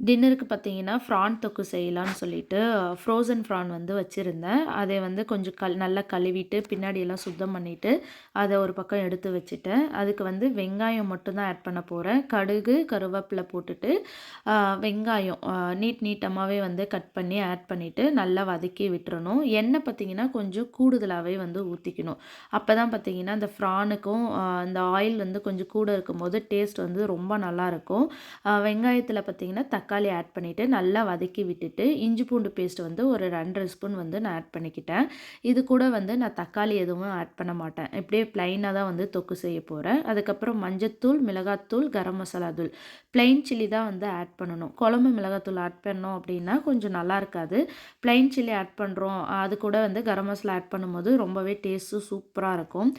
டின்னருக்கு பார்த்தீங்கன்னா, ஃப்ரான் தொக்கு செய்யலான்னு சொல்லிட்டு, ஃப்ரோசன் ஃப்ரான் வந்து வச்சிருந்தேன். அதை வந்து கொஞ்சம் நல்லா கழுவிட்டு, பின்னாடியெல்லாம் சுத்தம் பண்ணிட்டு, அத ஒரு பக்கம் எடுத்து வச்சுட்டேன். அதுக்கு வந்து வெங்காயம் மட்டும் தான் ஆட் பண்ண போறேன். கடுகு, கருவேப்பில போட்டுட்டு, அ வெங்காயம் நீட்டமாவே வந்து கட் பண்ணி ஆட் பண்ணிட்டு, நல்லா வதக்கி விட்டுறணும். எண்ணெய் பார்த்தீங்கன்னா, கொஞ்சம் கூடுதலாவே வந்து ஊத்திக்கணும். அப்பதான் பார்த்தீங்கன்னா, அந்த ஃப்ரானுக்கும் அந்த ஆயில் வந்து கொஞ்சம் கூட இருக்கும்போது, டேஸ்ட் வந்து ரொம்ப நல்லாயிருக்கும். வெங்காயத்தில் பார்த்தீங்கன்னா தக்காளி ஆட் பண்ணிவிட்டு நல்லா வதக்கி விட்டுட்டு இஞ்சி பூண்டு பேஸ்ட் வந்து ஒரு 2 ஸ்பூன் வந்து நான் ஆட் பண்ணிக்கிட்டேன். இது கூட வந்து நான் தக்காளி எதுவும் ஆட் பண்ண மாட்டேன். இப்படியே ப்ளைனாக தான் வந்து தொக்கு செய்ய போகிறேன். அதுக்கப்புறம் மஞ்சத்தூள், மிளகாத்தூள், கரம் மசாலா தூள், ப்ளைன் சில்லி தான் வந்து ஆட் பண்ணணும். குழம்பு மிளகாத்தூள் ஆட் பண்ணோம் அப்படின்னா கொஞ்சம் நல்லா இருக்காது. ப்ளைன் சில்லி ஆட் பண்ணுறோம், அது கூட வந்து கரம் மசாலா ஆட் பண்ணும்போது ரொம்பவே டேஸ்ட்டு சூப்பராக இருக்கும்.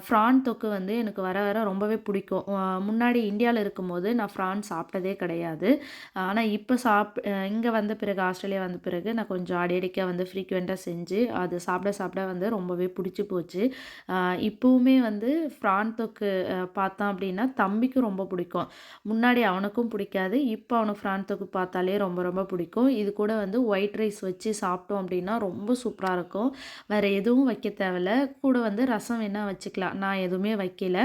ஃப்ரான் தொக்கு வந்து எனக்கு வர வர ரொம்பவே பிடிக்கும். முன்னாடி இந்தியாவில் இருக்கும்போது நான் ஃப்ரான் சாப்பிட்டதே கிடையாது. ஆனால் இப்போ இங்கே வந்த பிறகு ஆஸ்திரேலியா வந்த பிறகு நான் கொஞ்சம் அடிக்கடிக்க வந்து ஃப்ரீக்வெண்ட்டாக செஞ்சு அது சாப்பிட சாப்பிட வந்து ரொம்பவே பிடிச்சி போச்சு. இப்போவுமே வந்து ஃப்ரான் தொக்கு பார்த்தோம் அப்படின்னா தம்பிக்கும் ரொம்ப பிடிக்கும். முன்னாடி அவனுக்கும் பிடிக்காது. இப்போ அவனுக்கு ஃப்ரான் தொக்கு பார்த்தாலே ரொம்ப ரொம்ப பிடிக்கும். இது கூட வந்து ஒயிட் ரைஸ் வச்சு சாப்பிட்டோம் அப்படின்னா ரொம்ப சூப்பராக இருக்கும். வேறு எதுவும் வைக்க தேவையில்ல. கூட வந்து ரசம் வேணா வச்சுக்கலாம். நான் எதுவுமே வைக்கல.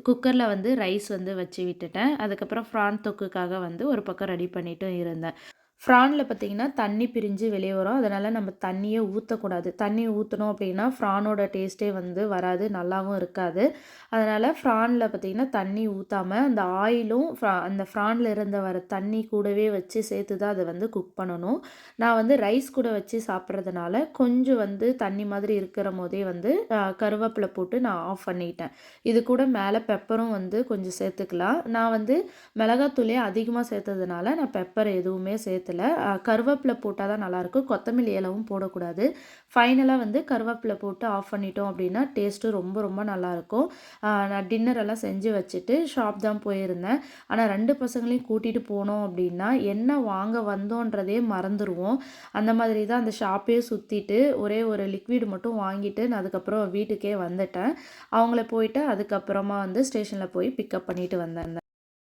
குக்கரில் வந்து ரைஸ் வந்து வச்சு விட்டுட்டேன். அதுக்கப்புறம் ஃப்ரான் தொக்குக்காக வந்து ஒரு பக்கம் ரெடி பண்ணிட்டும் இருந்தேன். ஃப்ரானில் பார்த்தீங்கன்னா தண்ணி பிரிஞ்சு வெளியே வரும். அதனால் நம்ம தண்ணியே ஊற்றக்கூடாது. தண்ணி ஊற்றினோம் அப்படின்னா ஃப்ரானோட டேஸ்ட்டே வந்து வராது, நல்லாவும் இருக்காது. அதனால் ஃப்ரானில் பார்த்தீங்கன்னா தண்ணி ஊற்றாமல் அந்த ஆயிலும் அந்த ஃப்ரானில் இருந்து வர தண்ணி கூடவே வச்சு சேர்த்து தான் அதை வந்து குக் பண்ணணும். நான் வந்து ரைஸ் கூட வச்சு சாப்பிட்றதுனால கொஞ்சம் வந்து தண்ணி மாதிரி இருக்கிற போதே வந்து கருவேப்பிலை போட்டு நான் ஆஃப் பண்ணிட்டேன். இது கூட மேலே பெப்பரும் வந்து கொஞ்சம் சேர்த்துக்கலாம். நான் வந்து மிளகாத்தூளே அதிகமாக சேர்த்ததுனால நான் பெப்பர் எதுவுமே சேர்த்தல. கருவேப்பிலை போட்டால் தான் நல்லாயிருக்கும். கொத்தமல்லி இலவும் போடக்கூடாது. ஃபைனலாக வந்து கருவேப்பிலை போட்டு ஆஃப் பண்ணிட்டோம் அப்படின்னா டேஸ்ட்டு ரொம்ப ரொம்ப நல்லாயிருக்கும். நான் டின்னர் எல்லாம் செஞ்சு வச்சுட்டு ஷாப் தான் போயிருந்தேன். ஆனால் 2 பசங்களையும் கூட்டிகிட்டு போனோம் அப்படின்னா என்ன வாங்க வந்தோன்றதே மறந்துடுவோம். அந்த மாதிரி தான் அந்த ஷாப்பே சுற்றிட்டு ஒரே ஒரு லிக்விட் மட்டும் வாங்கிட்டு நான் அதுக்கப்புறம் வீட்டுக்கே வந்துட்டேன். அவங்கள போயிட்டு அதுக்கப்புறமா வந்து ஸ்டேஷனில் போய் பிக்கப் பண்ணிட்டு வந்தேன்.